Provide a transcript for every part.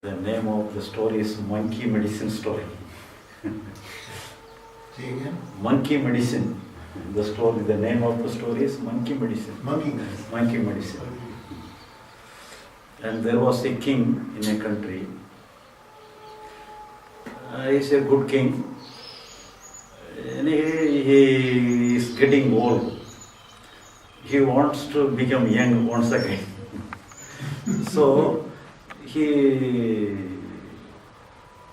The name of the story is Monkey Medicine Story. Say again? Monkey Medicine. The name of the story is Monkey Medicine. Monkey medicine. Monkey Medicine. And there was a king in a country. He's a good king. And he is getting old. He wants to become young once again. So he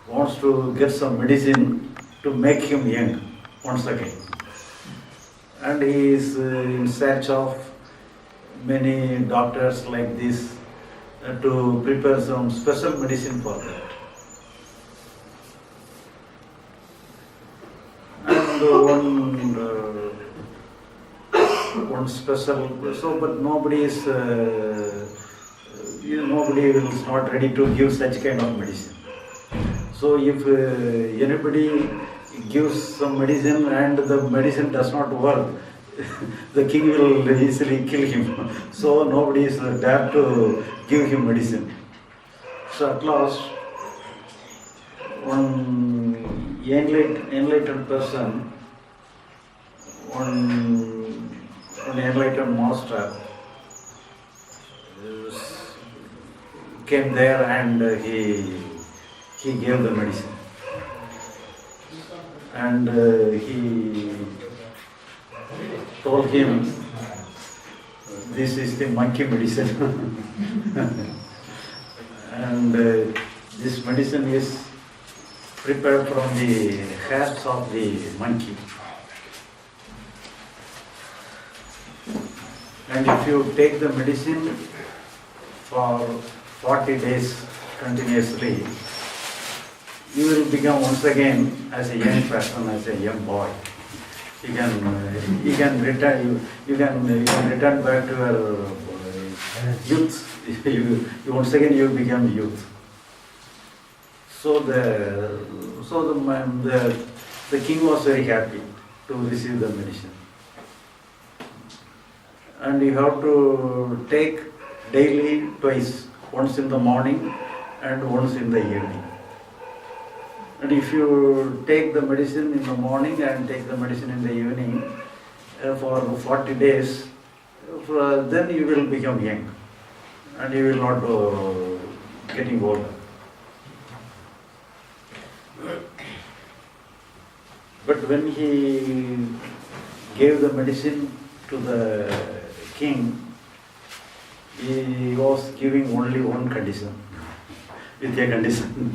wants to get some medicine to make him young once again. And he is in search of many doctors like this to prepare some special medicine for that. And one special, but nobody is not ready to give such kind of medicine. So if anybody gives some medicine and the medicine does not work, the king will easily kill him. So nobody is dare to give him medicine. So at last, one enlightened person, one enlightened master came there and he gave the medicine. And he told him, this is the monkey medicine. And this medicine is prepared from the hairs of the monkey. And if you take the medicine for 40 days continuously, you will become once again as a young person, as a young boy. You can return back to your youth. You once again you become youth. So the king was very happy to receive the medicine. And you have to take daily twice, once in the morning and once in the evening. And if you take the medicine in the morning and take the medicine in the evening for 40 days, then you will become young and you will not getting older. But when he gave the medicine to the king, he was giving only one condition, with a condition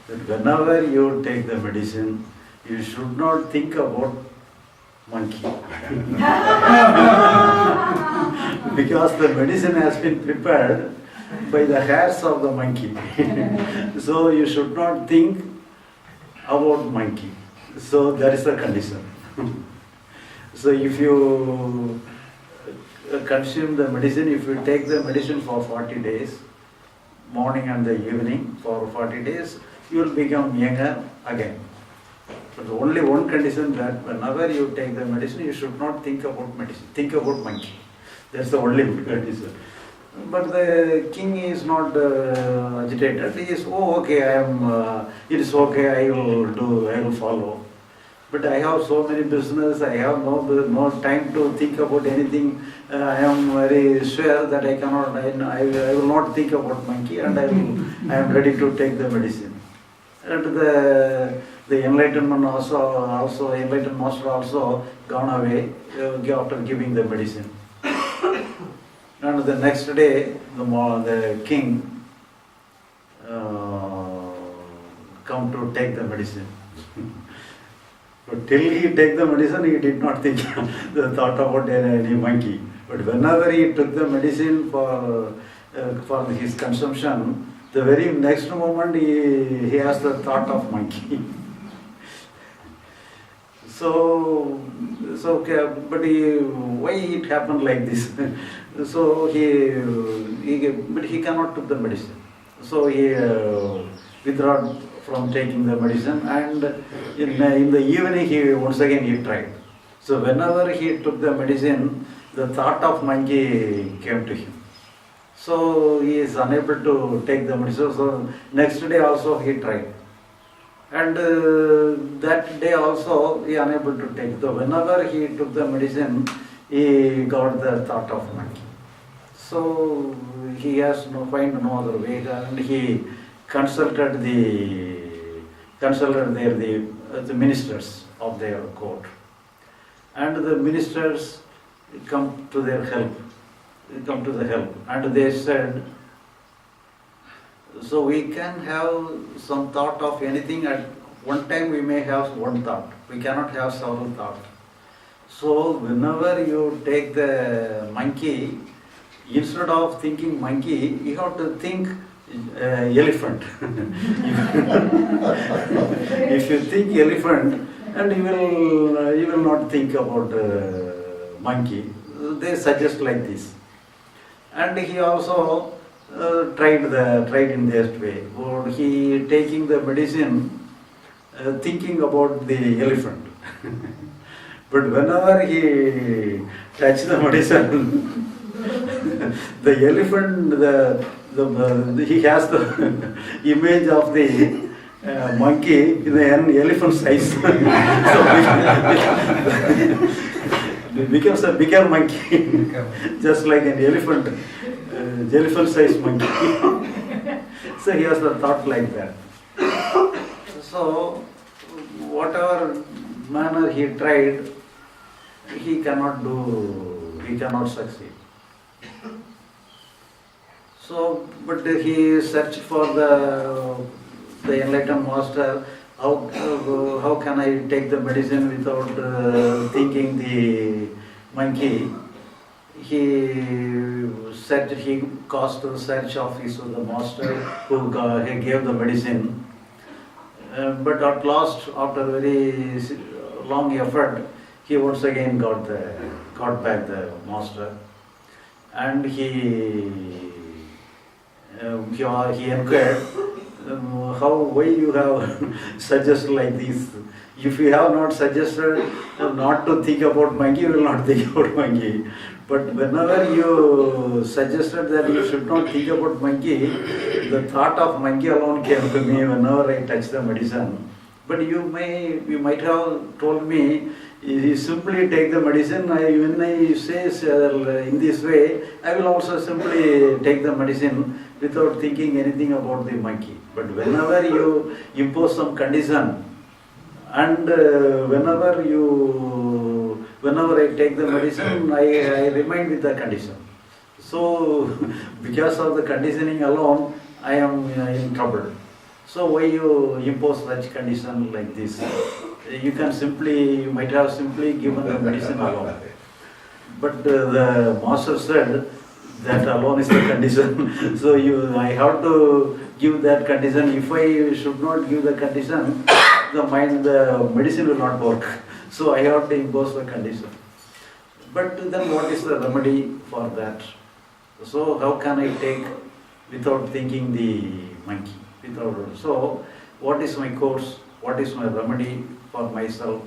that whenever you take the medicine, you should not think about monkey. Because the medicine has been prepared by the hairs of the monkey. So you should not think about monkey. So that is the condition. So if you consume the medicine, if you take the medicine for 40 days, morning and the evening for 40 days, you will become younger again. But only one condition, that whenever you take the medicine, you should not think about medicine, think about monkey. That's the only condition. But the king is not agitated. He is, it is okay, I will follow. But I have so many business, I have no time to think about anything. I am very sure that I will not think about monkey, and I am ready to take the medicine. And the enlightened master also gone away after giving the medicine. And the next day, the king come to take the medicine. But till he take the medicine, he did not think the thought about any monkey. But whenever he took the medicine for his consumption, the very next moment he has the thought of monkey. But why it happened like this? So he cannot take the medicine. So he withdrew from taking the medicine, and in the evening he tried. So whenever he took the medicine, the thought of monkey came to him. So he is unable to take the medicine. So next day also he tried. And that day also he unable to take. So whenever he took the medicine, he got the thought of monkey. So he has find no other way, and he consulted the ministers of their court, and the ministers come to the help, and they said, so we can have some thought of anything at one time. We may have one thought. We cannot have several thoughts. So whenever you take the monkey, instead of thinking monkey, you have to think elephant. If you think elephant, and you will not think about monkey. They suggest like this, and he also tried in this way. Or he taking the medicine, thinking about the elephant. But whenever he touched the medicine, the elephant, he has the image of the monkey in an elephant size. So it becomes a bigger monkey, just like an elephant size monkey. So he has the thought like that. So whatever manner he tried, he cannot succeed. So, but he searched for the enlightened master. How can I take the medicine without thinking the monkey? He caused the search office of the master who gave the medicine. But at last, after very long effort, he once again got back the master, and he inquired, why you have suggested like this? If you have not suggested not to think about monkey, you will not think about monkey. But whenever you suggested that you should not think about monkey, the thought of monkey alone came to me whenever I touch the medicine. But you might have told me, you simply take the medicine. When I say in this way, I will also simply take the medicine without thinking anything about the monkey. But whenever you impose some condition, and whenever I take the medicine, I remain with the condition. So because of the conditioning alone, I am in trouble. So why you impose such condition like this? You might have simply given the medicine alone. But the master said that alone is the condition. So I have to give that condition. If I should not give the condition, the medicine will not work. So I have to impose the condition. But then what is the remedy for that? So how can I take without thinking the monkey? So what is my course? What is my remedy for myself?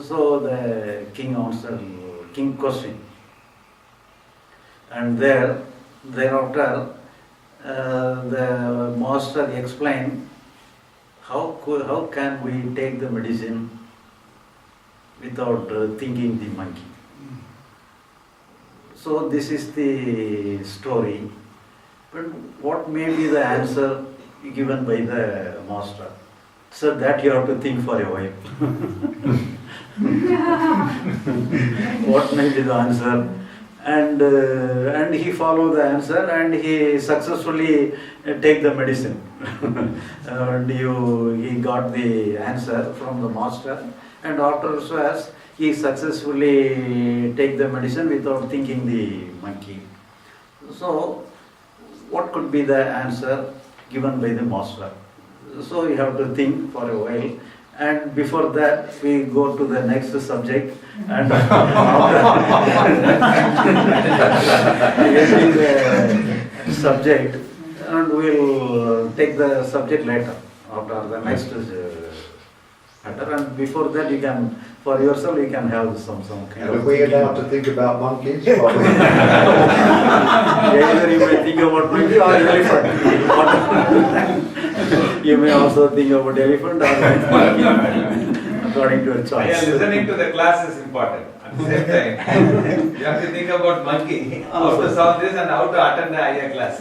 So the king answered, king question. And thereafter the master explained, how can we take the medicine without thinking the monkey? So this is the story. But what may be the answer given by the master? So that you have to think for a while. What may be the answer? And he followed the answer, and he successfully take the medicine. And he got the answer from the master, and afterwards he successfully take the medicine without thinking the monkey. So what could be the answer given by the master? So you have to think for a while. And before that, we go to the next subject, and ending the subject, and we'll take the subject later after the next better. And before that, you can, for yourself, you can have some kind And of. if we are now to think about monkeys, probably. Either you may think about monkey or elephant. You may also think about elephant or monkey, according to your choice. Yeah, listening to the class is important. At the same time, you have to think about monkey, how to solve this and how to attend the higher class.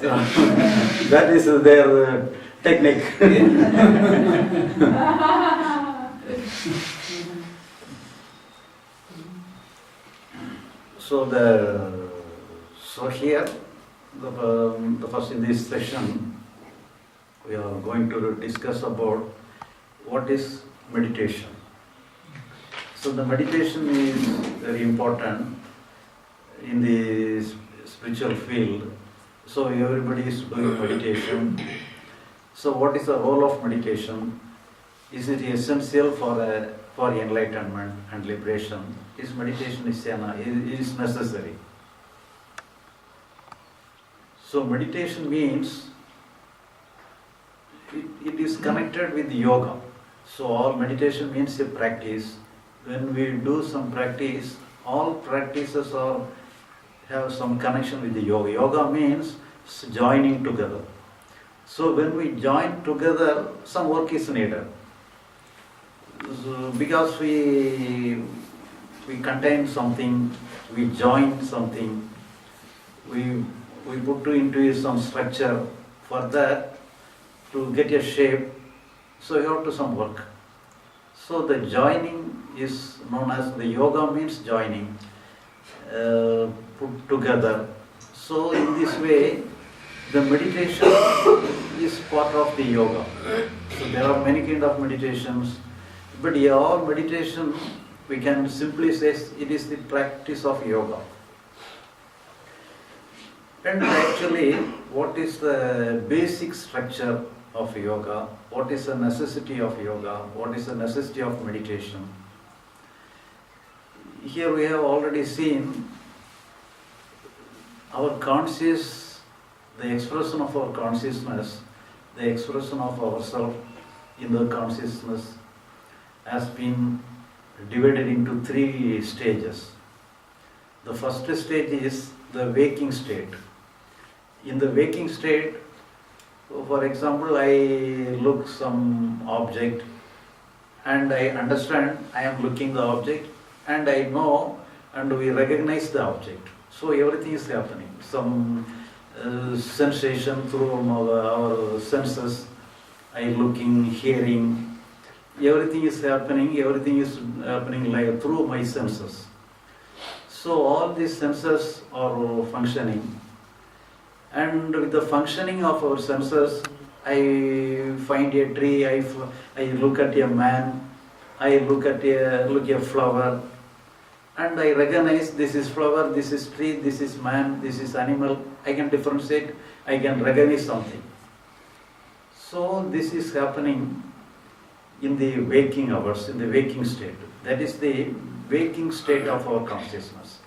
That is their technique. So here, the first in this session, we are going to discuss about what is meditation. So the meditation is very important in the spiritual field. So everybody is doing meditation. So what is the role of meditation? Is it essential for enlightenment and liberation? Is meditation is necessary? So meditation means it is connected with yoga. So all meditation means a practice. When we do some practice, all practices have some connection with the yoga. Yoga means joining together. So when we join together, some work is needed. So because we contain something, we join something, we put into some structure. For that, to get a shape, so you have to some work. So the joining is known as, the yoga means joining, put together. So in this way, the meditation is part of the yoga. So there are many kind of meditations, but all meditation, we can simply say it is the practice of yoga. And actually, what is the basic structure of yoga? What is the necessity of yoga? What is the necessity of meditation? Here we have already seen our conscious, the expression of our consciousness, the expression of ourself in the consciousness has been divided into 3 stages. The first stage is the waking state. In the waking state, for example, I look some object and I understand I am looking the object and I know and we recognize the object. So everything is happening. Some sensation through our senses, I looking, hearing, everything is happening like through my senses. So all these senses are functioning. And with the functioning of our senses, I find a tree, I look at a man, I look at a flower, and I recognize this is flower, this is tree, this is man, this is animal. I can differentiate, I can recognize something. So this is happening in the waking hours, in the waking state. That is the waking state of our consciousness.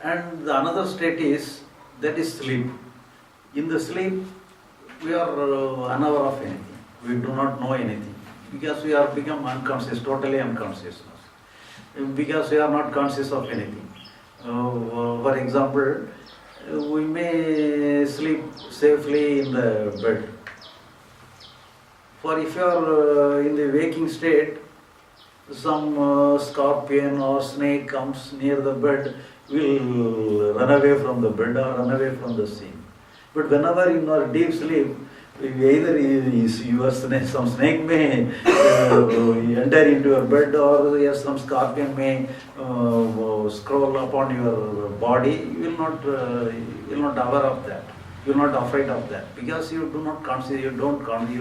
And the another state is, that is sleep. In the sleep, we are unaware of anything. We do not know anything. Because we are become unconscious, totally unconscious. Because we are not conscious of anything. For example, we may sleep safely in the bed. For if you are in the waking state, some scorpion or snake comes near the bed, will run away from the bed or run away from the scene. But whenever in our deep sleep, either some snake may enter into your bed, or some scorpion may scroll upon your body. You will not aware of that. You are not afraid of that because you do not conscious. You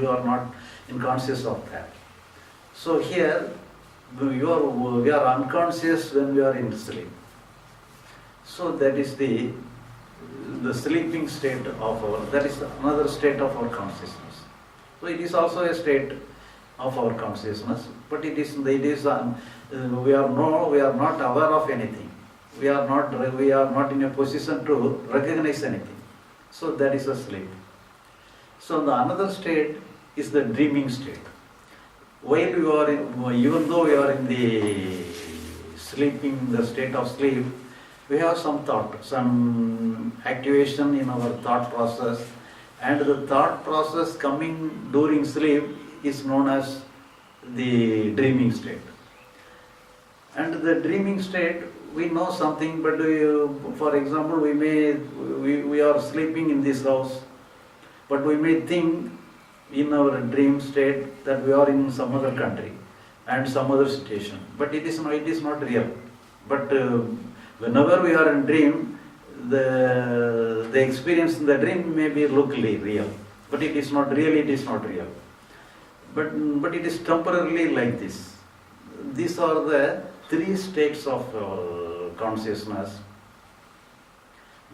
are not unconscious of that. So here we are unconscious when we are in sleep. So that is the sleeping state of our, that is another state of our consciousness. So it is also a state of our consciousness, but we are not aware of anything. We are not in a position to recognize anything. So that is a sleep. So the another state is the dreaming state. while you are even though you are in the sleeping, the state of sleep, we have some thought, some activation in our thought process, and the thought process coming during sleep is known as the dreaming state. And the dreaming state, we know something, but for example, we are sleeping in this house, but we may think in our dream state that we are in some other country and some other situation, but it is not real. But whenever we are in dream, the experience in the dream may be locally real, but it is not real. It is not real. But it is temporarily like this. These are the three states of consciousness.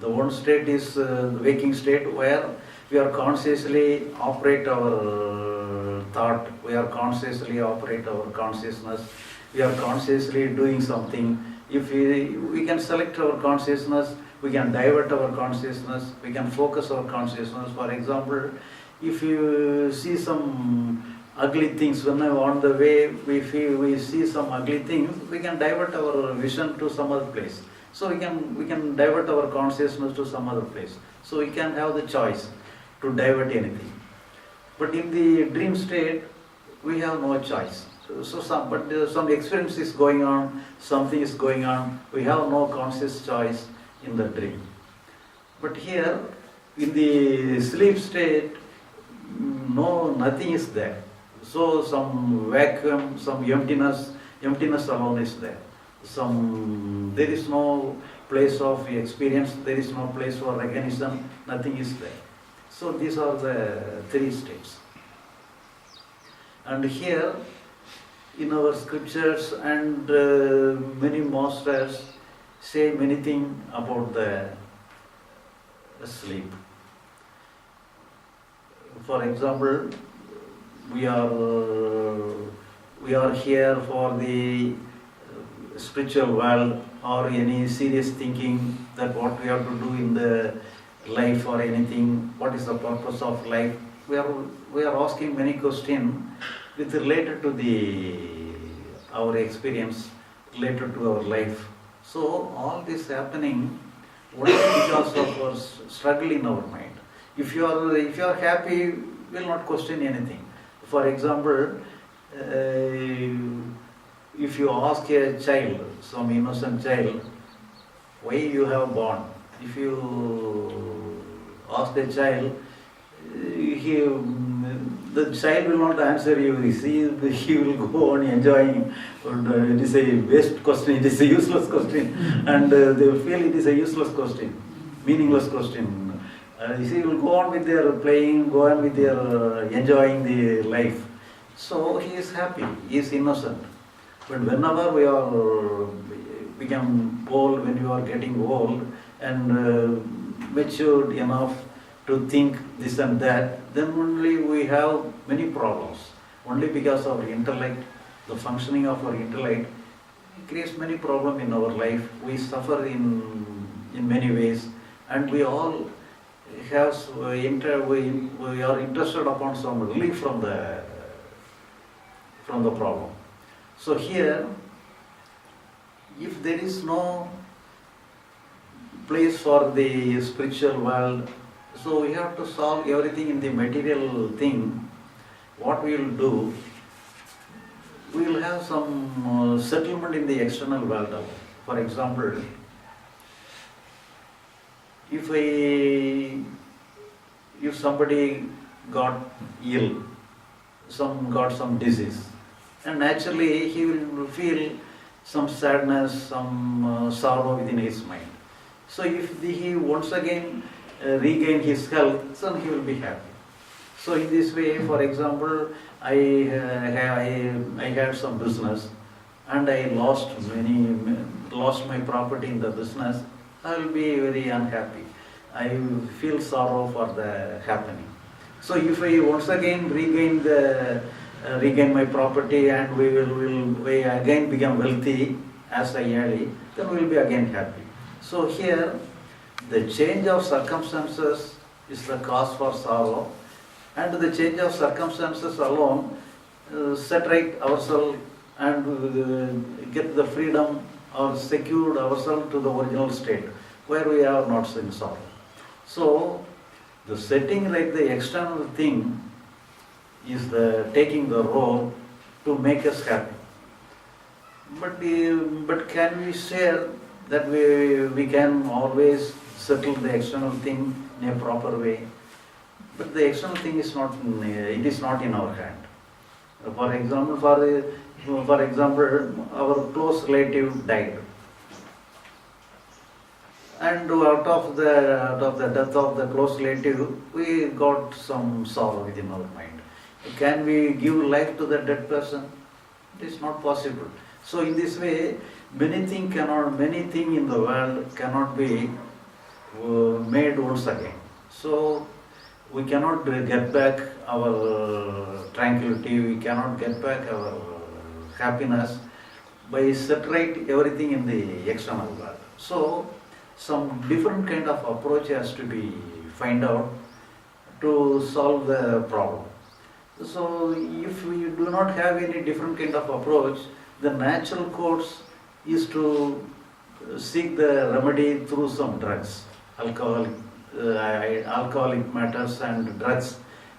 The one state is the waking state, where we are consciously operate our thought, we are consciously operate our consciousness, we are consciously doing something. If we can select our consciousness, we can divert our consciousness, we can focus our consciousness. For example, if you see some ugly things, when on the way we see some ugly things, we can divert our vision to some other place. So we can divert our consciousness to some other place. So we can have the choice to divert anything. But in the dream state, we have no choice. Some experience is going on, something is going on. We have no conscious choice in the dream. But here, in the sleep state, nothing is there. So some vacuum, some emptiness alone is there. There is no place of experience, there is no place for recognition, nothing is there. So these are the three states. And here, in our scriptures and many masters say many things about the sleep. For example, we are here for the spiritual world, or any serious thinking that what we have to do in the life or anything, what is the purpose of life. We are asking many questions with related to our experience, related to our life. So all this happening only because of our struggle in our mind. If you are happy, you will not question anything. For example, if you ask a child, some innocent child, why you have born? If you ask the child, the child will not answer you. He will go on enjoying. It is a waste question. It is a useless question, and they will feel it is a useless question, meaningless question. He will go on with their playing, go on with their enjoying the life. So he is happy. He is innocent. But whenever we become old, when you are getting old and matured enough to think this and that, then only we have many problems. Only because of our intellect, the functioning of our intellect creates many problems in our life. We suffer in many ways, and we all have we are interested upon some relief from the problem. So here, if there is no place for the spiritual world, so we have to solve everything in the material thing. What we will do, we will have some settlement in the external world. For example, if somebody got ill, got some disease, and naturally he will feel some sadness, some sorrow within his mind. So if he once again regain his health, then he will be happy. So in this way, for example, I had some business and I lost my property in the business. I will be very unhappy. I will feel sorrow for the happening. So if I once again regain my property and we again become wealthy as I early, then we will be again happy. So here, the change of circumstances is the cause for sorrow, and the change of circumstances alone set right ourselves and get the freedom or secured ourselves to the original state where we are not in sorrow. So, the setting right the external thing is the taking the role to make us happy. But can we share that we can always settle the external thing in a proper way? But the external thing is not, it is not in our hand. For example, our close relative died. And out of the death of the close relative, we got some sorrow within our mind. Can we give life to the dead person? It is not possible. So in this way, many things in the world cannot be made once again. So we cannot get back our tranquility, we cannot get back our happiness by separate everything in the external world. So some different kind of approach has to be find out to solve the problem. So if we do not have any different kind of approach, the natural course is to seek the remedy through some drugs, alcoholic matters and drugs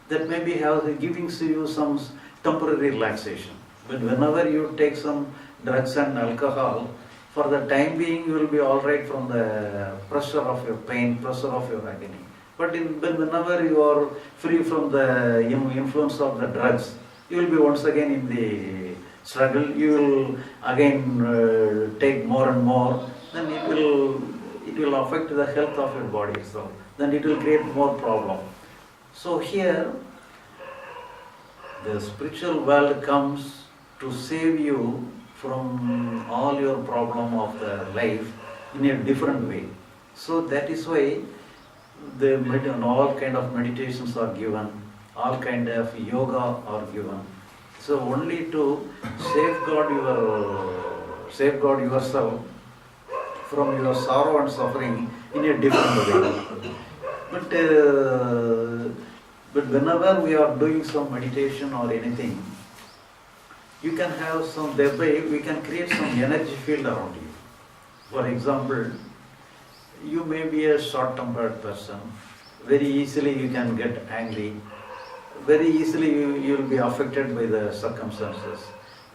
that may be giving you some temporary relaxation. But whenever you take some drugs and alcohol, for the time being you will be all right from the pressure of your pain, pressure of your agony. But whenever you are free from the influence of the drugs, you will be once again in the struggle. You will again take more and more. Then it will affect the health of your body itself. Then it will create more problem. So here, the spiritual world comes to save you from all your problem of the life in a different way. So that is why all kind of meditations are given, all kind of yoga are given. So only to safeguard yourself from your sorrow and suffering in a different way. But whenever we are doing some meditation or anything, you can have some, thereby we can create some energy field around you. For example, you may be a short-tempered person. Very easily you can get angry. Very easily you will be affected by the circumstances.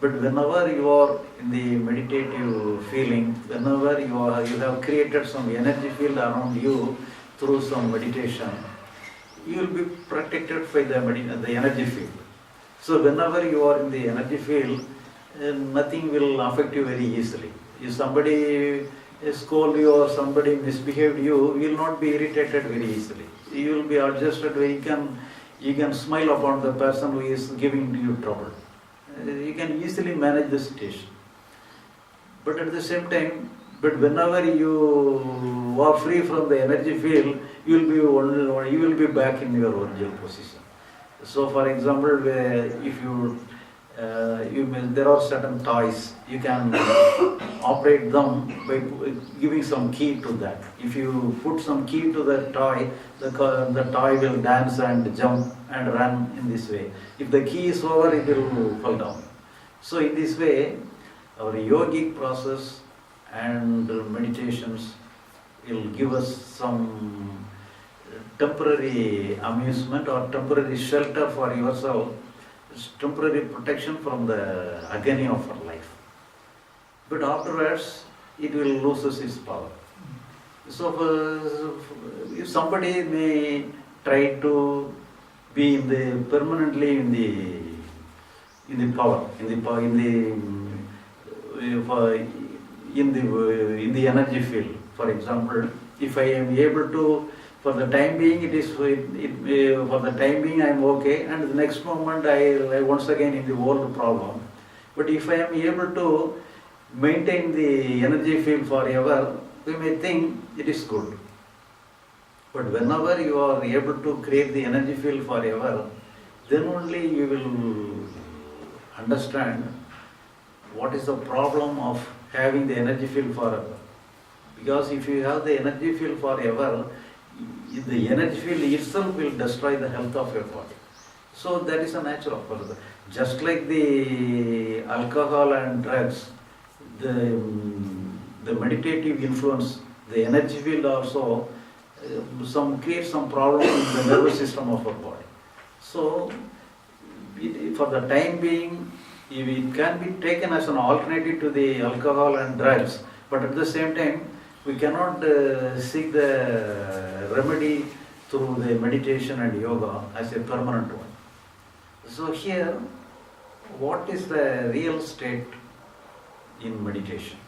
But whenever you are in the meditative feeling, whenever you have created some energy field around you through some meditation, you will be protected by the energy field. So whenever you are in the energy field, nothing will affect you very easily. If somebody scold you or somebody misbehaved you will not be irritated very easily. You will be adjusted where you can smile upon the person who is giving you trouble. You can easily manage the situation. But at the same time, whenever you are free from the energy field, you will be back in your original position. So, for example, if there are certain toys, you can operate them by giving some key to that. If you put some key to the toy, the toy will dance and jump and run in this way. If the key is over, it will fall down. So in this way, our yogic process and meditations will give us some temporary amusement or temporary shelter for yourself, temporary protection from the agony of our life. But afterwards, it will lose its power. So if somebody may try to be permanently in the energy field. For example, if I am able to, for the time being, for the time being I am okay, and the next moment I once again in the old problem. But if I am able to maintain the energy field forever, we may think it is good. But whenever you are able to create the energy field forever, then only you will understand what is the problem of having the energy field forever. Because if you have the energy field forever, the energy field itself will destroy the health of your body. So that is a natural process. Just like the alcohol and drugs, the meditative influence, the energy field also creates some problem in the nervous system of our body. So for the time being, it can be taken as an alternative to the alcohol and drugs, but at the same time, we cannot seek the remedy through the meditation and yoga as a permanent one. So here, what is the real state in meditation?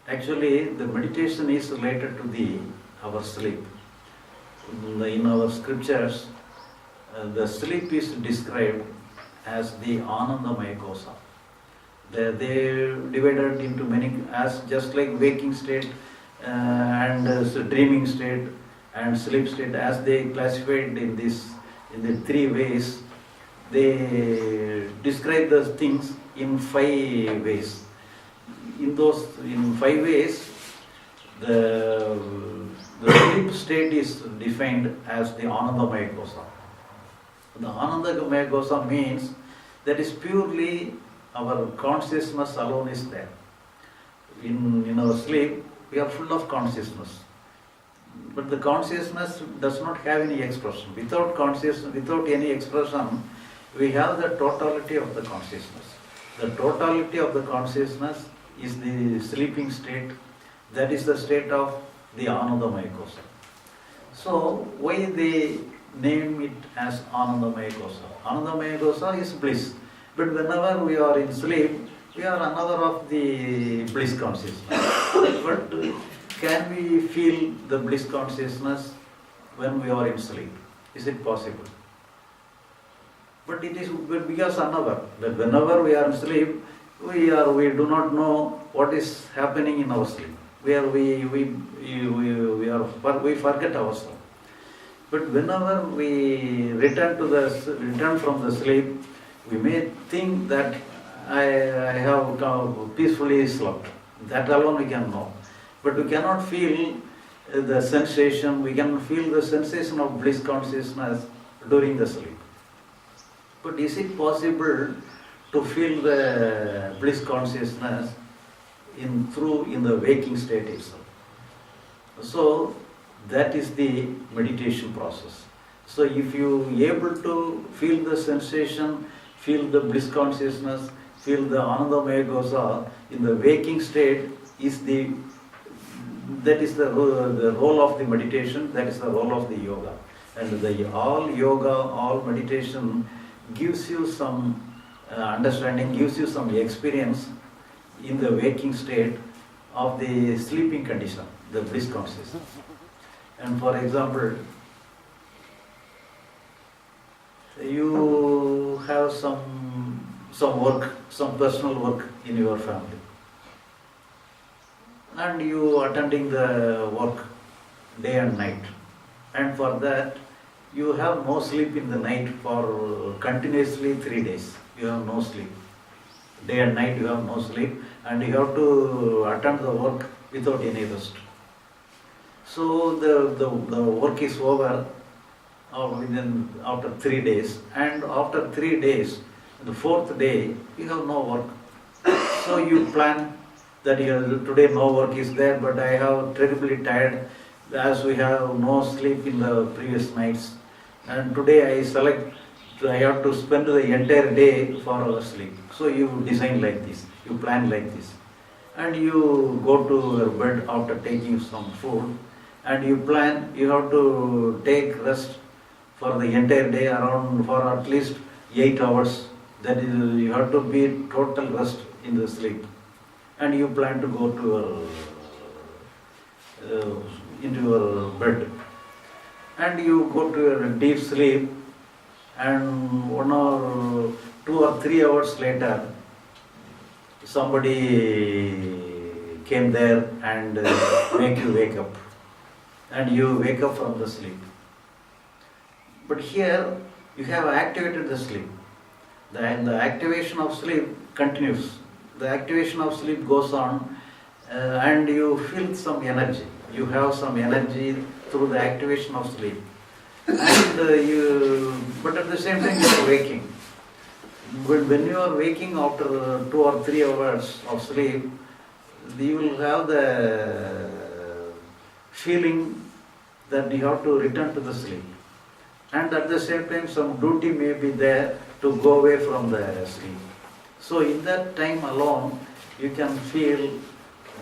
Actually, the meditation is related to our sleep. In our scriptures, the sleep is described as the Anandamaya Kosa. They divided into many, as just like waking state and dreaming state and sleep state, as they classified in the three ways. They describe the things in 5 ways. In 5 ways, the sleep state is defined as the Anandamaya Kosa. The Anandamaya Kosa means that is purely our consciousness alone is there. In our sleep, we are full of consciousness. But the consciousness does not have any expression. Without any expression, we have the totality of the consciousness. The totality of the consciousness is the sleeping state. That is the state of the Anandamaya Kosa. So, why they name it as Anandamaya Kosa? Anandamaya Kosa is bliss. But whenever we are in sleep, we are another of the bliss consciousness. But can we feel the bliss consciousness when we are in sleep? Is it possible? But it is because unaware that whenever we are in sleep, we do not know what is happening in our sleep. We forget ourselves. But whenever we return from the sleep, we may think that I have peacefully slept. That alone we can know. But we cannot feel the sensation, we can feel the sensation of bliss consciousness during the sleep. But is it possible to feel the bliss consciousness in the waking state itself? So that is the meditation process. So if you are able to feel the sensation, feel the bliss consciousness, feel the Anandamaya Kosa in the waking state, that is the role of the meditation, that is the role of the yoga. And all yoga, all meditation gives you some understanding, gives you some experience in the waking state of the sleeping condition, the bliss consciousness. And for example, you have some work, some personal work in your family, and you attending the work day and night, and for that you have no sleep in the night for continuously 3 days. You have no sleep. Day and night you have no sleep, and you have to attend the work without any rest. So the work is over after 3 days, and after 3 days, the 4th day, you have no work. So you plan that today no work is there, but I have terribly tired as we have no sleep in the previous nights. And today I have to spend the entire day for our sleep. So you design like this, you plan like this. And you go to your bed after taking some food, and you plan, you have to take rest for the entire day for at least 8 hours. That is, you have to be total rest in the sleep. And you plan to go to into your bed. And you go to your deep sleep, and 1 or 2 or 3 hours later, somebody came there and make you wake up. And you wake up from the sleep. But here, you have activated the sleep. And the activation of sleep continues. The activation of sleep goes on, and you feel some energy. You have some energy through the activation of sleep. and but at the same time you are waking. But when you are waking after 2 or 3 hours of sleep, you will have the feeling that you have to return to the sleep. And at the same time some duty may be there to go away from the sleep. So in that time alone, you can feel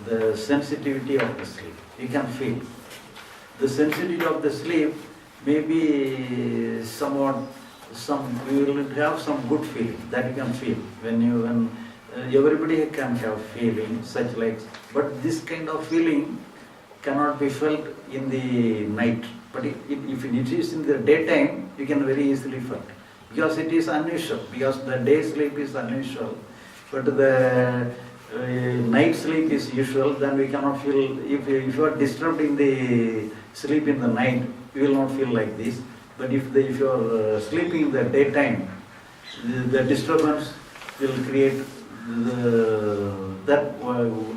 the sensitivity of the sleep. You can feel. The sensitivity of the sleep may be somewhat, you will have some good feeling that you can feel. When everybody can have feeling such like, but this kind of feeling cannot be felt in the night. But if it is in the daytime, you can very easily feel. Because it is unusual, because the day sleep is unusual, but the night sleep is usual, then we cannot feel, if you are disturbed in the sleep in the night, you will not feel like this. But if you are sleeping in the daytime, the disturbance will create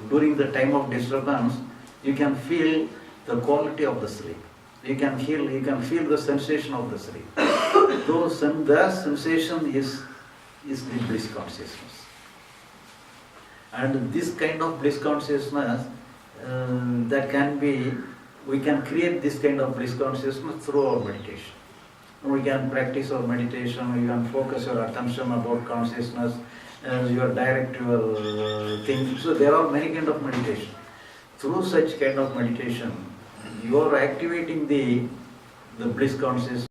during the time of disturbance, you can feel the quality of the sleep. You can feel the sensation of the sleep. The sensation is the bliss consciousness. And this kind of bliss consciousness we can create this kind of bliss consciousness through our meditation. We can practice our meditation, you can focus your attention about consciousness, you direct your thinking. So there are many kind of meditation. Through such kind of meditation, you are activating the bliss consciousness.